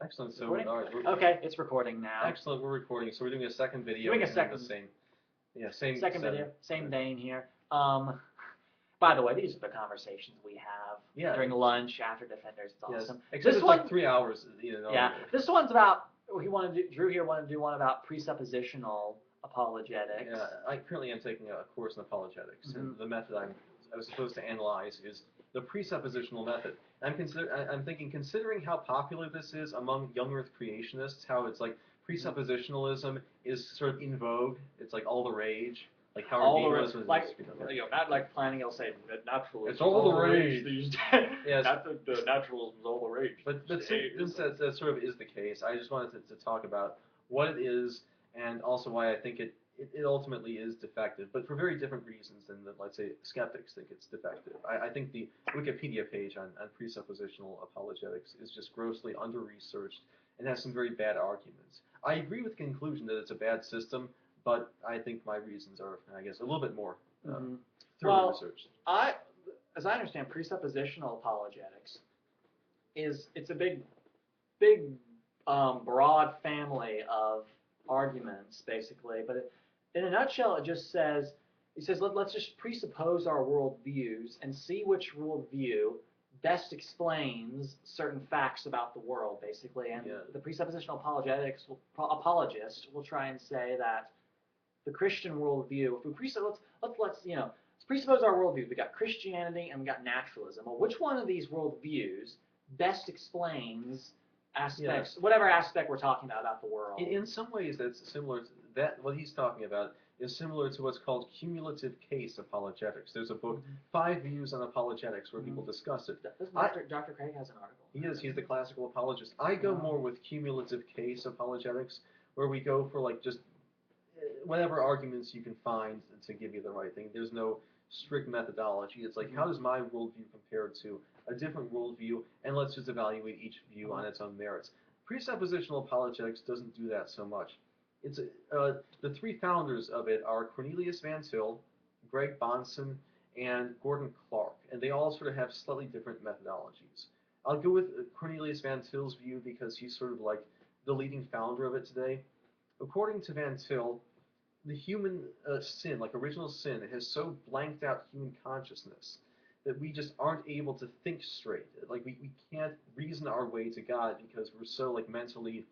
Excellent. So, Recording? all right. Okay, it's recording now. Excellent. We're recording. So we're doing a second video. Doing a and second. The same. Yeah, same. Second setting. video, same vein here. By the way, these are the conversations we have during lunch after Defenders. It's awesome. Yes. Except this it's one, like 3 hours. Yeah, this one's about. Drew here wanted to do one about presuppositional apologetics. Yeah, I currently am taking a course in apologetics, and the method I was supposed to analyze is the presuppositional method. I'm thinking, considering how popular this is among young Earth creationists, how it's like presuppositionalism is sort of in vogue. It's like all the rage. Like Howard Gable was like not like planning. He'll say that naturalism. It's all the rage these days. Yes. The naturalism is all the rage. But since that sort of is the case, I just wanted to talk about what it is and also why I think it ultimately is defective, but for very different reasons than let's say, skeptics think it's defective. I think the Wikipedia page on presuppositional apologetics is just grossly under-researched and has some very bad arguments. I agree with the conclusion that it's a bad system, but I think my reasons are, I guess, a little bit more thoroughly researched. As I understand, presuppositional apologetics it's a big, broad family of arguments, basically. But in a nutshell, it says, let's just presuppose our worldviews and see which worldview best explains certain facts about the world, basically. And the presuppositional apologist will try and say that the Christian worldview, if we let's presuppose our worldview. We got Christianity and we got naturalism. Well, which one of these worldviews best explains aspects, whatever aspect we're talking about the world? In some ways, that's similar to that. What he's talking about is similar to what's called cumulative case apologetics. There's a book, 5 Views on Apologetics, where people discuss it. Dr. Craig has an article. He is. He's the classical apologist. I go more with cumulative case apologetics, where we go for like just whatever arguments you can find to give you the right thing. There's no strict methodology. It's like, how does my worldview compare to a different worldview, and let's just evaluate each view on its own merits. Presuppositional apologetics doesn't do that so much. It's the 3 founders of it are Cornelius Van Til, Greg Bahnsen, and Gordon Clark, and they all sort of have slightly different methodologies. I'll go with Cornelius Van Til's view because he's sort of like the leading founder of it today. According to Van Til, the human sin, like original sin, has so blanked out human consciousness that we just aren't able to think straight. Like we can't reason our way to God because we're so like mentally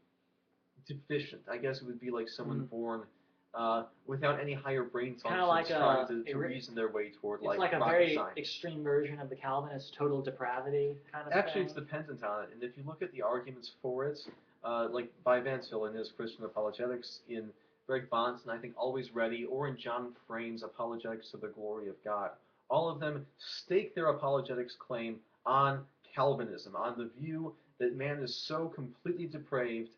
deficient. I guess it would be like someone born without any higher brain functions, like trying to reason their way toward like rocket science. It's like a very extreme version of the Calvinist total depravity kind of Actually, thing. it's dependent on it. And if you look at the arguments for it, like by Van Til in his Christian Apologetics, in Greg Bahnsen, I think Always Ready, or in John Frame's Apologetics to the Glory of God, all of them stake their apologetics claim on Calvinism, on the view that man is so completely depraved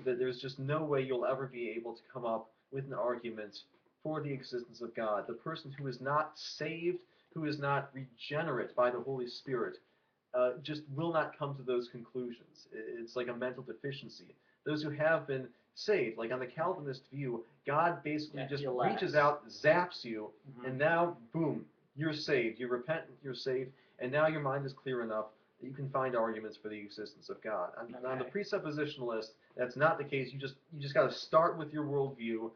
that there's just no way you'll ever be able to come up with an argument for the existence of God. The person who is not saved, who is not regenerate by the Holy Spirit, just will not come to those conclusions. It's like a mental deficiency. Those who have been saved, like on the Calvinist view, God basically just reaches out, zaps you, and now, boom, you're saved. You're repentant, you're saved, and now your mind is clear enough that you can find arguments for the existence of God. On the presuppositionalist, that's not the case. You just got to start with your worldview,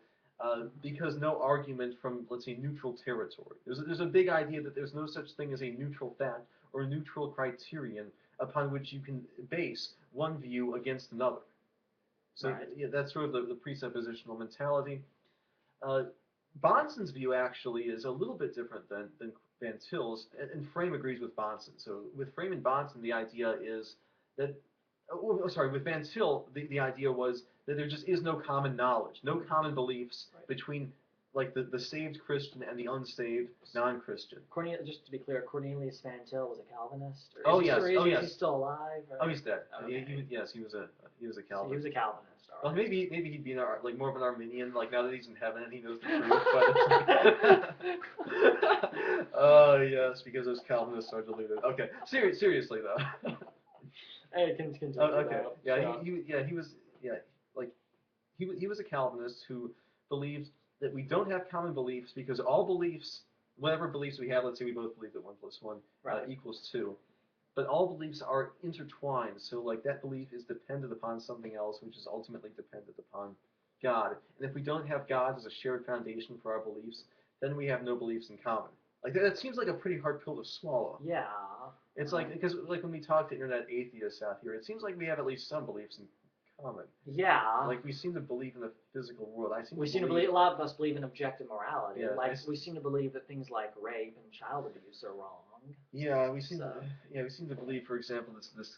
because no argument from, let's say, neutral territory. There's a big idea that there's no such thing as a neutral fact or a neutral criterion upon which you can base one view against another. So that's sort of the presuppositional mentality. Bahnsen's view actually is a little bit different than Van Til's, and Frame agrees with Bahnsen. So with Frame and Bahnsen, the idea is that, with Van Til, the idea was that there just is no common knowledge, no common beliefs between like the saved Christian and the unsaved non-Christian. Just to be clear, Cornelius Van Til was a Calvinist? Yes. Is he still alive? Oh, he's dead. Okay. He was a Calvinist. So he was a Calvinist. Well, maybe he'd be like more of an Arminian, like now that he's in heaven and he knows the truth. But oh yes, because those Calvinists are deluded. Okay, seriously though. Hey, continue. Okay, he was a Calvinist who believed that we don't have common beliefs because all beliefs, whatever beliefs we have, let's say we both believe that 1 + 1 equals 2. but all beliefs are intertwined. So like that belief is dependent upon something else, which is ultimately dependent upon God. And if we don't have God as a shared foundation for our beliefs, then we have no beliefs in common. Like that seems like a pretty hard pill to swallow. Yeah. It's like because like when we talk to internet atheists out here, it seems like we have at least some beliefs in common. Yeah. Like we seem to believe in the physical world. We seem to believe, a lot of us believe in objective morality. Yeah, like we seem to believe that things like rape and child abuse are wrong. Yeah, we seem to believe, for example, this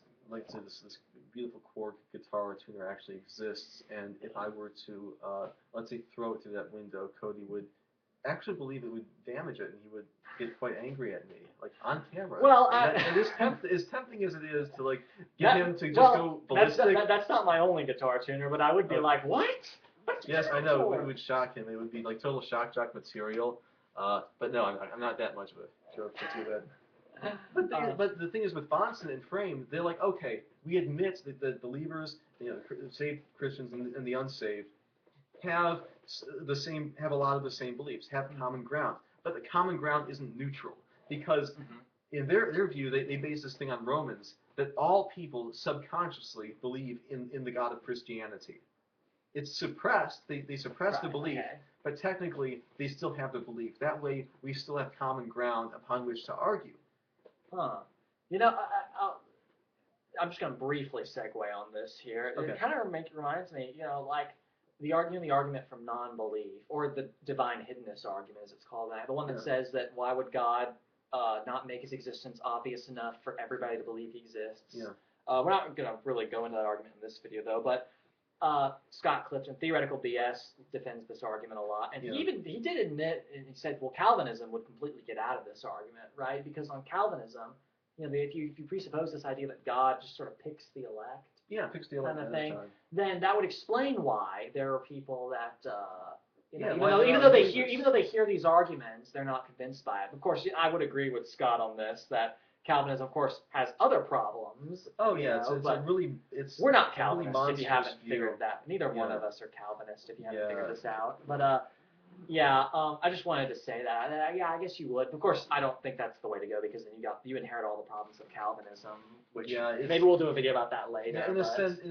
beautiful chord guitar tuner actually exists, and if I were to let's say throw it through that window, Cody would actually believe it would damage it, and he would get quite angry at me, like on camera. Well, and as tempting as it is to like get him to just go ballistic. That's not my only guitar tuner, but I would be like, what? Yes, I know. It would shock him. It would be like total shock jock material. But no, I'm not that much of a jerk to do that. But the thing is, with Bonson and Frame, they're like, okay, we admit that the believers, saved Christians and the unsaved, have a lot of the same beliefs, have common ground. But the common ground isn't neutral, because in their view, they base this thing on Romans, that all people subconsciously believe in the God of Christianity. It's suppressed. They suppress the belief, but technically they still have the belief. That way, we still have common ground upon which to argue. Huh. I'm just going to briefly segue on this here. Okay. It kind of reminds me, like the argument from non-belief, or the divine hiddenness argument, as it's called, the one that says that why would God not make his existence obvious enough for everybody to believe he exists? Yeah. We're not going to really go into that argument in this video, though, but Scott Clifton, Theoretical BS, defends this argument a lot, and he did admit, and he said, well, Calvinism would completely get out of this argument, right? Because on Calvinism, if you presuppose this idea that God just sort of picks the elect, picks the elect kind of thing, then that would explain why there are people that even though they hear these arguments, they're not convinced by it. Of course, I would agree with Scott on this, that Calvinism, of course, has other problems. Oh yeah, we're not Calvinists really if you haven't figured that. Neither one of us are Calvinists if you haven't figured this out. But I just wanted to say that. I guess you would. Of course, I don't think that's the way to go, because then you inherit all the problems of Calvinism, which maybe we'll do a video about that later. In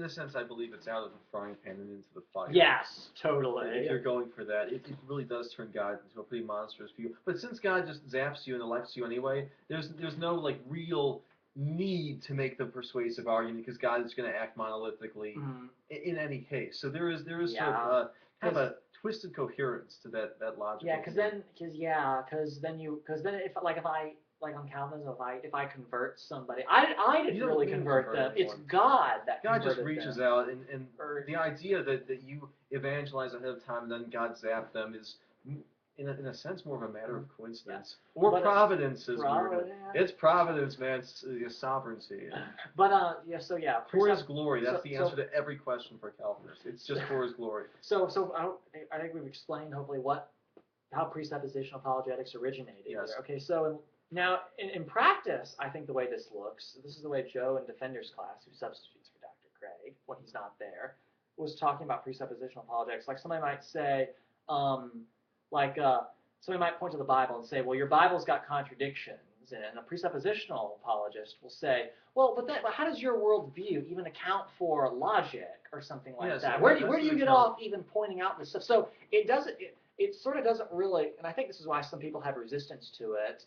a sense, I believe it's out of the frying pan and into the fire. Yes, totally. If you're going for that, it really does turn God into a pretty monstrous view. But since God just zaps you and elects you anyway, there's no like real need to make the persuasive argument, because God is going to act monolithically in any case. So there is sort of kind of a twisted coherence to that logic. Yeah, because then if on Calvinism, if I convert somebody, I didn't really convert them. It's God that God just reaches out, and the idea that you evangelize ahead of time and then God zapped them is, in a sense, more of a matter of coincidence or providence. It's providence, man. It's sovereignty. But for His glory. That's the answer to every question for Calvinists. It's just for His glory. So I think we've explained hopefully how presuppositional apologetics originated. Yes. Okay. So now in practice, I think the way this looks, this is the way Joe in Defender's class, who substitutes for Dr. Craig when he's not there, was talking about presuppositional apologetics. Like somebody might say, somebody might point to the Bible and say, well, your Bible's got contradictions, and a presuppositional apologist will say, well, but how does your worldview even account for logic or something like that? Where do you get off even pointing out this stuff? So it sort of doesn't really, and I think this is why some people have resistance to it,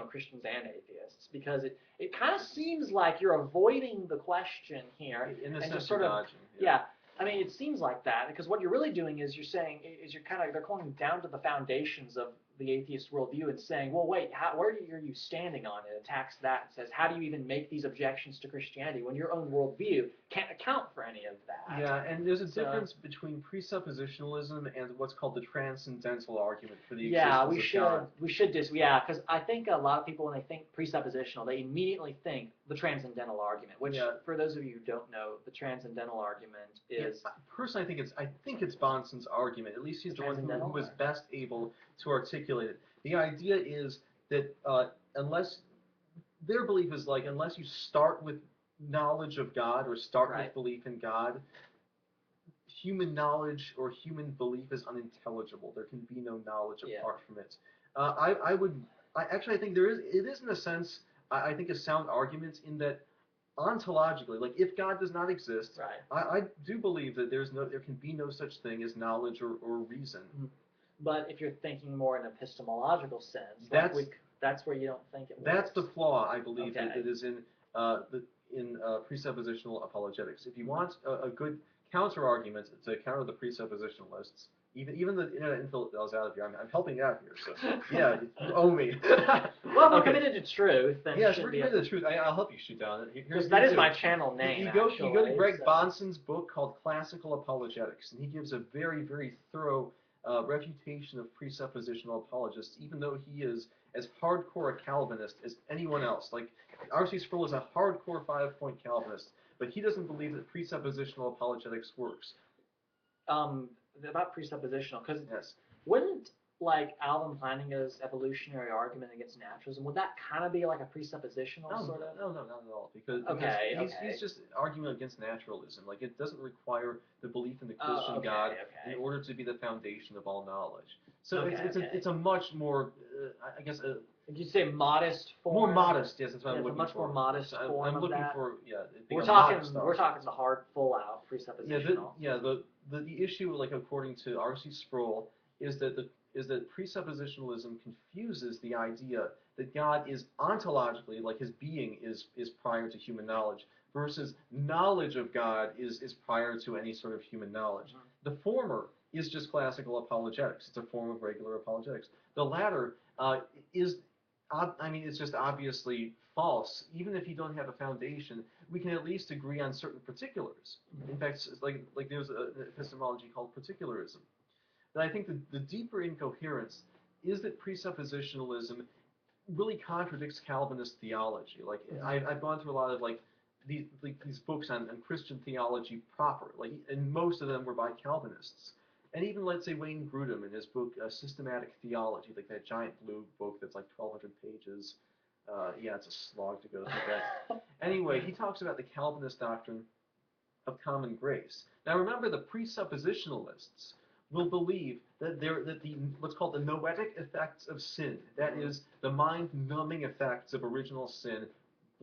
Christians and atheists, because it kind of seems like you're avoiding the question here, in the and sense just sort of dodging. I mean, it seems like that, because what you're really doing is they're calling down to the foundations of the atheist worldview and saying, well, wait, where are you standing on it? It attacks that and says, how do you even make these objections to Christianity when your own worldview can't account for any of that? Yeah, and there's a difference between presuppositionalism and what's called the transcendental argument for the existence of God. Because I think a lot of people, when they think presuppositional, they immediately think the transcendental argument, which, for those of you who don't know, the transcendental argument is... Personally, I think it's Bonson's argument. At least he's the one who was best able to articulate it. The idea is that unless you start with knowledge of God or start with belief in God, human knowledge or human belief is unintelligible. There can be no knowledge apart from it. I think it is in a sense I think, a sound argument in that ontologically, like if God does not exist, Right. I do believe that there can be no such thing as knowledge or reason. Mhm. But if you're thinking more in epistemological sense, that's where you don't think it works. That's the flaw, I believe, Okay. that is in presuppositional apologetics. If you want a good counter argument to counter the presuppositionalists, even the internet infidels out of here, I'm helping out here. So yeah, you owe me. Well, we're Okay. committed to truth. Then Yes, should we're be committed to truth. I'll help you shoot down. because that is my channel name. You go to Greg so. Bahnsen's book called Classical Apologetics, and he gives a very, very thorough refutation of presuppositional apologists, even though he is as hardcore a Calvinist as anyone else. Like, R.C. Sproul is a hardcore 5-point Calvinist, but he doesn't believe that presuppositional apologetics works. About presuppositional, because Yes. wouldn't like Alvin Plantinga's evolutionary argument against naturalism, would that kind of be like a presuppositional sort of? No, not at all. Because he's just arguing against naturalism. Like, it doesn't require the belief in the Christian God in order to be the foundation of all knowledge. So it's a much more, I guess, Did you say modest form? More modest, yes, that's what I'm looking for. Much more modest form. I'm looking that. for, yeah. We're talking the hard, full out presuppositional. The issue, like according to R.C. Sproul, is that presuppositionalism confuses the idea that God is ontologically, like his being is prior to human knowledge, versus knowledge of God is prior to any sort of human knowledge. Mm-hmm. The former is just classical apologetics. It's a form of regular apologetics. The latter it's just obviously false. Even if you don't have a foundation, we can at least agree on certain particulars. In fact, like there's an epistemology called particularism. But I think the deeper incoherence is that presuppositionalism really contradicts Calvinist theology. Like, I've gone through a lot of these books on Christian theology proper, and most of them were by Calvinists. And even, let's say, Wayne Grudem in his book Systematic Theology, like that giant blue book that's like 1,200 pages. It's a slog to go through that. Anyway, he talks about the Calvinist doctrine of common grace. Now remember, the presuppositionalists will believe that the what's called the noetic effects of sin, that is, the mind-numbing effects of original sin,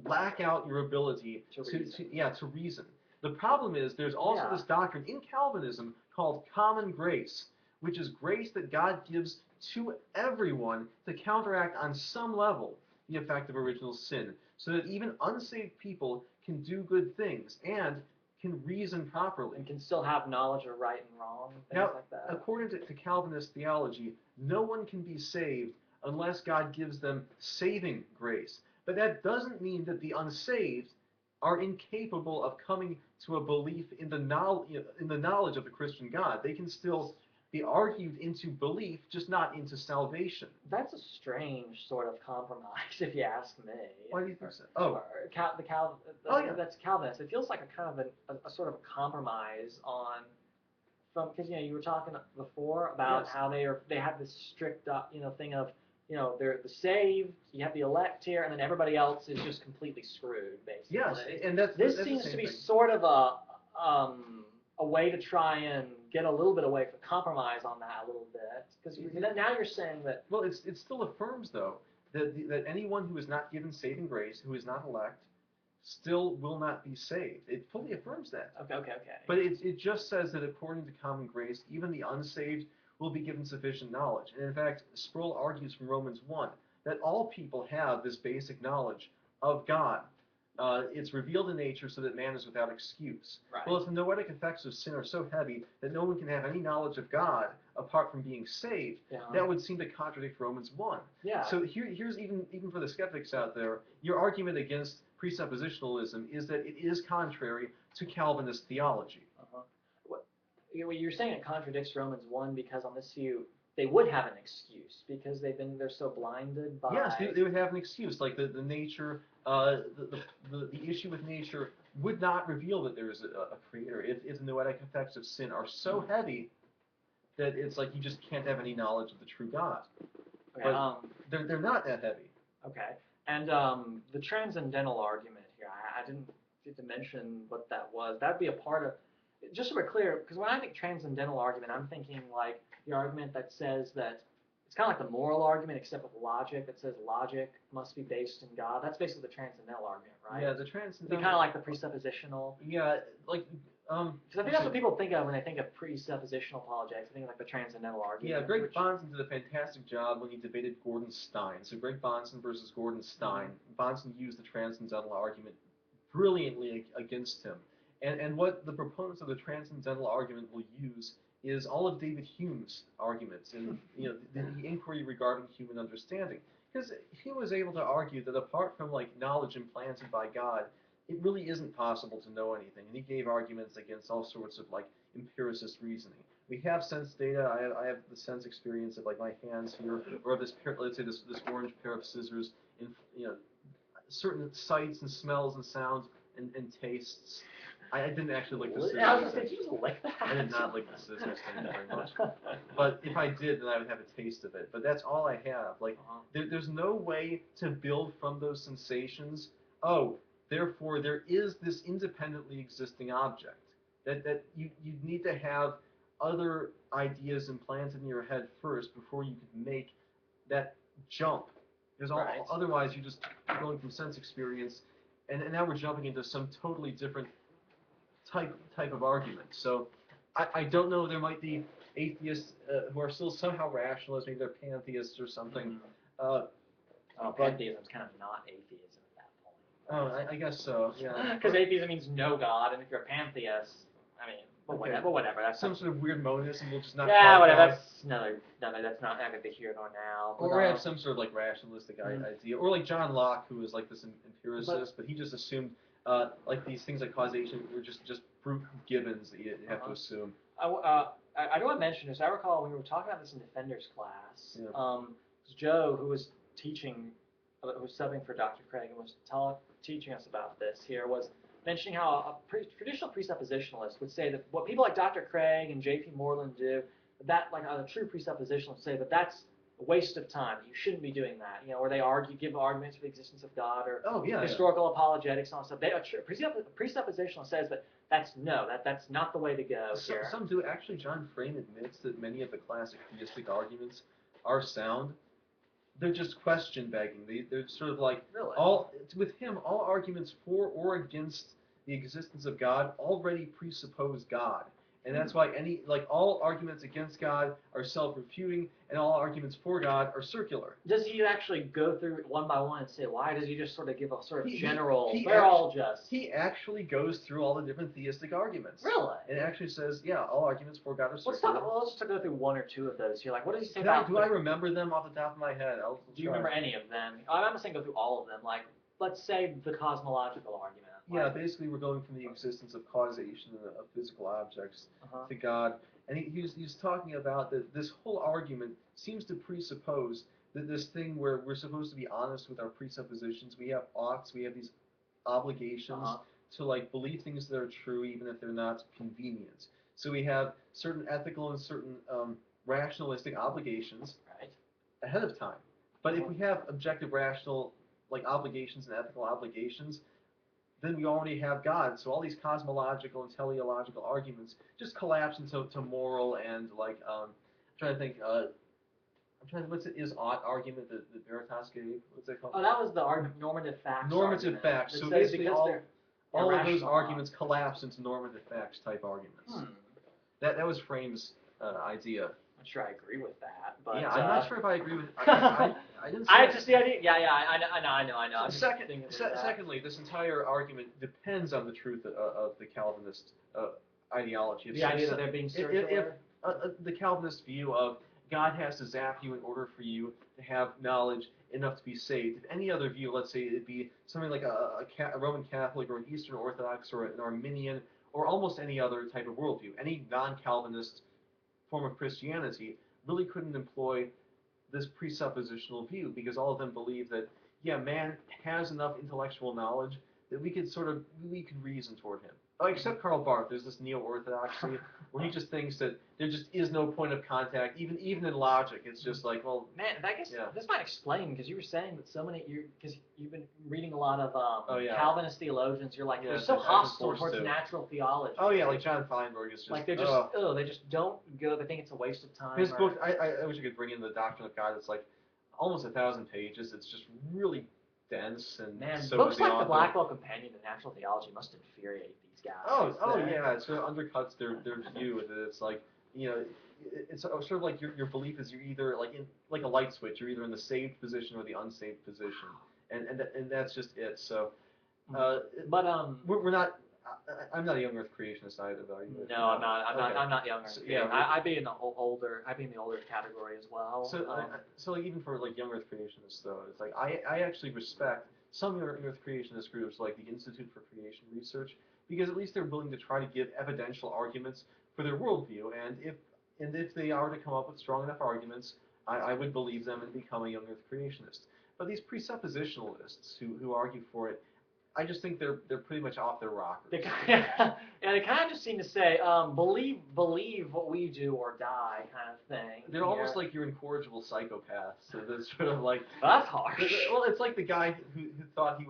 black out your ability to reason. The problem is there's also this doctrine in Calvinism called common grace, which is grace that God gives to everyone to counteract on some level the effect of original sin, so that even unsaved people can do good things and can reason properly. And can still have knowledge of right and wrong, things like that. According to Calvinist theology, no one can be saved unless God gives them saving grace. But that doesn't mean that the unsaved are incapable of coming to a belief in the knowledge of the Christian God. They can still be argued into belief, just not into salvation. That's a strange sort of compromise, if you ask me. Why do you think so? Oh, that's Calvinist. It feels like a kind of a sort of a compromise because you were talking before about how they have this strict thing of they're the saved, you have the elect here, and then everybody else is just completely screwed, basically. Yes, and that's seems to be thing. Sort of a way to try and get a little bit away from compromise on that a little bit, because now you're saying that. Well, it still affirms though that anyone who is not given saving grace, who is not elect, still will not be saved. It fully affirms that. Okay. But it just says that according to common grace, even the unsaved will be given sufficient knowledge. And in fact, Sproul argues from Romans 1 that all people have this basic knowledge of God. It's revealed in nature so that man is without excuse. Right. Well, if the noetic effects of sin are so heavy that no one can have any knowledge of God apart from being saved, that would seem to contradict Romans 1. Yeah. So here's even for the skeptics out there, your argument against presuppositionalism is that it is contrary to Calvinist theology. You're saying it contradicts Romans 1 because on this view they would have an excuse because they're so blinded by. Yes, they would have an excuse, like the nature, the issue with nature would not reveal that there is a creator. If the noetic effects of sin are so heavy that it's like you just can't have any knowledge of the true God. Okay, but they're not that heavy. Okay, and the transcendental argument here, I didn't get to mention what that was. That'd be a part of. Just so we're clear, because when I think transcendental argument, I'm thinking like the argument that says that it's kind of like the moral argument, except with logic that says logic must be based in God. That's basically the transcendental argument, right? Yeah, the It'd be transcendental. kind of like the presuppositional. Yeah, like Because I think that's what people think of when they think of presuppositional apologetics. I think of like the transcendental argument. Yeah, Greg Bahnsen did a fantastic job when he debated Gordon Stein. So Greg Bahnsen versus Gordon Stein. Bahnsen used the transcendental argument brilliantly against him. And what the proponents of the transcendental argument will use is all of David Hume's arguments and the inquiry regarding human understanding. Because Hume was able to argue that apart from like knowledge implanted by God, it really isn't possible to know anything. And he gave arguments against all sorts of like empiricist reasoning. We have sense data. I have the sense experience of like my hands here, or this let's say this orange pair of scissors in certain sights and smells and sounds and tastes. I didn't actually lick the scissors. Yeah, I was going to say, did you just lick that? I did not lick the scissors, thank you very much. But if I did, then I would have a taste of it. But that's all I have. Like, there's no way to build from those sensations, oh, therefore there is this independently existing object. That you need to have other ideas implanted in your head first before you could make that jump. Because otherwise you're just going from sense experience, and now we're jumping into some totally different type of argument. So I don't know, there might be atheists who are still somehow rationalists, maybe they're pantheists or something. Pantheism's kind of not atheism at that point. I guess so, yeah. Because atheism means no God, and if you're a pantheist, I mean, whatever. That's some sort of weird monism, we'll just not yeah, whatever. That's that's not going to be here nor now. Or have some sort of like rationalistic idea, or like John Locke, who was like this empiricist, but he just assumed like these things like causation were just brute givens that you have to assume. I do want to mention this. I recall when we were talking about this in Defenders class. Yeah. Joe, who was teaching, who was subbing for Dr. Craig, and was teaching us about this here, was mentioning how a traditional presuppositionalist would say that what people like Dr. Craig and J.P. Moreland do, that like a true presuppositionalist say that that's a waste of time. You shouldn't be doing that. Where they give arguments for the existence of God or historical apologetics and all stuff. A presuppositionalist says that that's not the way to go here. Some do. Actually, John Frame admits that many of the classic theistic arguments are sound. They're just question begging. They're sort of like with him, all arguments for or against the existence of God already presuppose God. And that's why all arguments against God are self-refuting, and all arguments for God are circular. Does he actually go through one by one and say why? Does he just sort of give a sort of general? He actually goes through all the different theistic arguments. Really? And actually says, yeah, all arguments for God are circular. Let's just go through one or two of those here. Like, what does he say Do I remember them off the top of my head? Do you remember any of them? I'm not saying go through all of them. Like, let's say the cosmological argument. Yeah, basically we're going from the existence of causation of physical objects to God. And he's talking about that this whole argument seems to presuppose that this thing where we're supposed to be honest with our presuppositions, we have oughts, we have these obligations to like believe things that are true even if they're not convenient. So we have certain ethical and certain rationalistic obligations ahead of time. But if we have objective rational like obligations and ethical obligations, then we already have God. So all these cosmological and teleological arguments just collapse into moral and like I'm trying to think what's it is ought argument that Veritas gave? What's that called? Oh, that was the argument normative facts. Normative facts. So basically all of those arguments collapse into normative facts type arguments. That was Frame's idea. I'm sure I agree with that, but yeah, I'm not sure if I agree with. I didn't. I just the idea. Yeah, I know. Secondly, this entire argument depends on the truth of the Calvinist ideology. The idea that they're being circular. If the Calvinist view of God has to zap you in order for you to have knowledge enough to be saved. If any other view, let's say it'd be something like a Roman Catholic or an Eastern Orthodox or an Arminian or almost any other type of worldview, any non-Calvinist form of Christianity really couldn't employ this presuppositional view because all of them believe that, yeah, man has enough intellectual knowledge that we could reason toward him. Except Karl Barth, there's this neo-orthodoxy where he just thinks that there just is no point of contact, even in logic. It's just like, well, Man, I guess yeah. this might explain, because you were saying that so many, because you've been reading a lot of Yeah. Calvinist theologians. You're like, Yeah, they're so I've been hostile forced towards to. natural theology. Oh yeah, like John Feinberg is just Like they're just, they just don't go. They think it's a waste of time. his book. I wish I could bring in the Doctrine of God. It's like almost 1,000 pages. It's just really dense, and Man, so books is the like author. the Blackwell Companion to Natural Theology must infuriate these guys. Oh yeah, it sort of undercuts their view. That it's like, it's sort of like your belief is you're either like in like a light switch. You're either in the saved position or the unsaved position, and that's just it. So, but we're not. I'm not a young Earth creationist either, though. no, I'm not. I'm not younger. So, Yeah, I'd be in the older. I'd be in the older category as well. So like even for like young Earth creationists, though, it's like I actually respect some young Earth creationist groups like the Institute for Creation Research, because at least they're willing to try to give evidential arguments for their worldview, and if they are to come up with strong enough arguments, I would believe them and become a young Earth creationist. But these presuppositionalists who argue for it, I just think they're pretty much off their rockers. They kind of just seem to say, believe what we do or die, kind of thing. They're almost like your incorrigible psychopaths. So they're sort of like that's harsh. Well, it's like the guy who thought who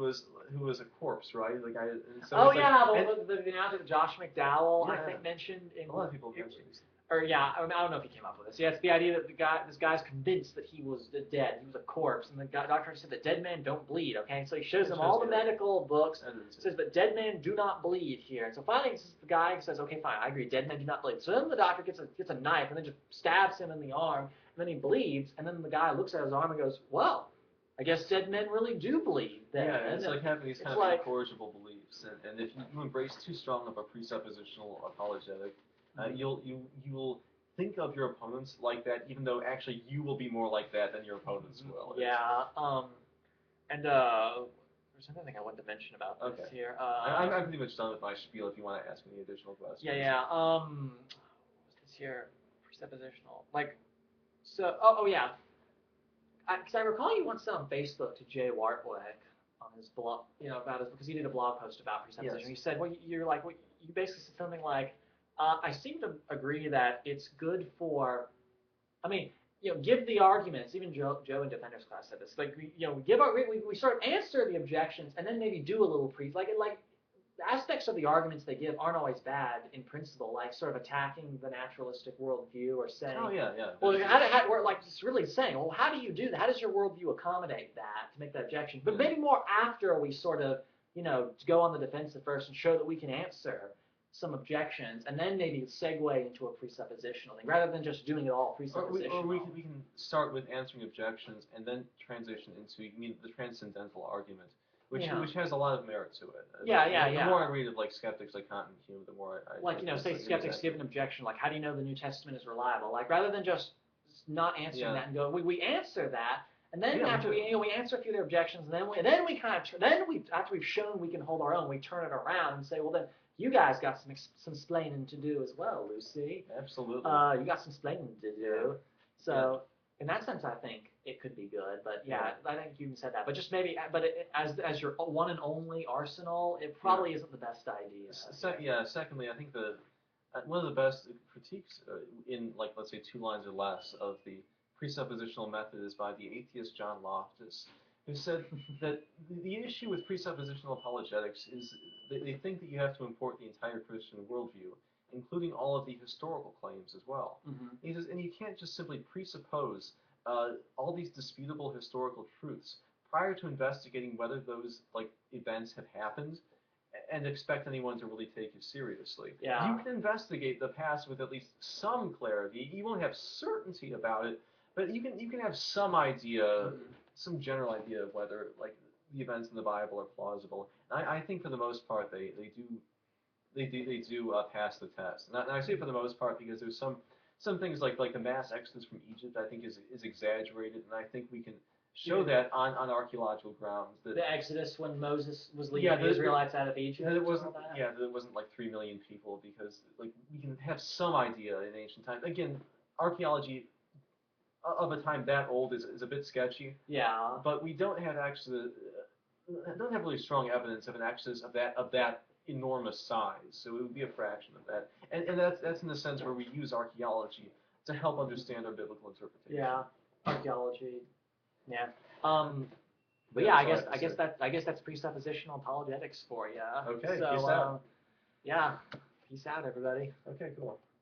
was a corpse, right? The guy. And so oh it's yeah, like, the announcer Josh McDowell, Yeah. I think mentioned in a lot of people mention this. Or yeah, I don't know if he came up with this. Yeah, it's the idea that this guy's convinced that he was dead, he was a corpse, and the doctor said that dead men don't bleed. Okay, so he shows him all the medical books. Says, but dead men do not bleed here. And so finally, the guy says, okay, fine, I agree, dead men do not bleed. So then the doctor gets a knife and then just stabs him in the arm, and then he bleeds. And then the guy looks at his arm and goes, well, I guess dead men really do bleed. Then. Yeah, it's like having these kind of like, incorrigible beliefs, and if you embrace too strong of a presuppositional apologetic. You'll think of your opponents like that, even though actually you will be more like that than your opponents will. Yeah. And there's another thing I wanted to mention about this here. I'm pretty much done with my spiel. If you want to ask any additional questions. Yeah. What's this here? Presuppositional. Like, so. Oh yeah. Because I recall you once said on Facebook to Jay Wartwick on his blog, about his, because he did a blog post about presupposition. Yes. You said, you basically said something like, I seem to agree that it's good for, give the arguments. Even Joe in Defenders class said this. Like, we sort of answer the objections and then maybe do a little like aspects of the arguments they give aren't always bad in principle. Like sort of attacking the naturalistic worldview or saying, oh yeah. Well, we're like just really saying, well, how do you do that? How does your worldview accommodate that to make that objection? But maybe more after we sort of, go on the defensive first and show that we can answer some objections, and then maybe segue into a presuppositional thing, rather than just doing it all presuppositional. Or we can start with answering objections and then transition into the transcendental argument, which has a lot of merit to it. The more I read of like skeptics like Kant and Hume, the more I say skeptics give an objection like, how do you know the New Testament is reliable? Like rather than just not answering that and go, we answer that. And then after we answer a few of their objections, and then we after we've shown we can hold our own, we turn it around and say, well then you guys got some splaining to do as well, Lucy. Absolutely. You got some splaining to do. So in that sense, I think it could be good. But I think you said that. But just maybe, as your one and only arsenal, it probably isn't the best idea. Secondly, I think one of the best critiques in let's say 2 lines or less of the presuppositional method is by the atheist John Loftus, who said that the issue with presuppositional apologetics is they think that you have to import the entire Christian worldview, including all of the historical claims as well. Mm-hmm. He says, and you can't just simply presuppose all these disputable historical truths prior to investigating whether those events have happened and expect anyone to really take you seriously. Yeah. You can investigate the past with at least some clarity. You won't have certainty about it, but you can have some idea, some general idea of whether the events in the Bible are plausible. And I think for the most part they do pass the test. And I say for the most part because there's some things like the mass exodus from Egypt I think is exaggerated, and I think we can show that on archaeological grounds. That the Exodus when Moses was leading the Israelites out of Egypt. That it wasn't 3 million people, because we can have some idea in ancient times. Again, archaeology of a time that old is a bit sketchy. Yeah. But we don't have actually doesn't have really strong evidence of an exodus of that enormous size. So it would be a fraction of that, and that's in the sense where we use archaeology to help understand our biblical interpretation. Yeah, archaeology. Yeah. But Yeah, yeah, that's all I have to say. I guess that's presuppositional apologetics for you. Okay, So peace out. yeah, peace out, everybody. Okay, cool.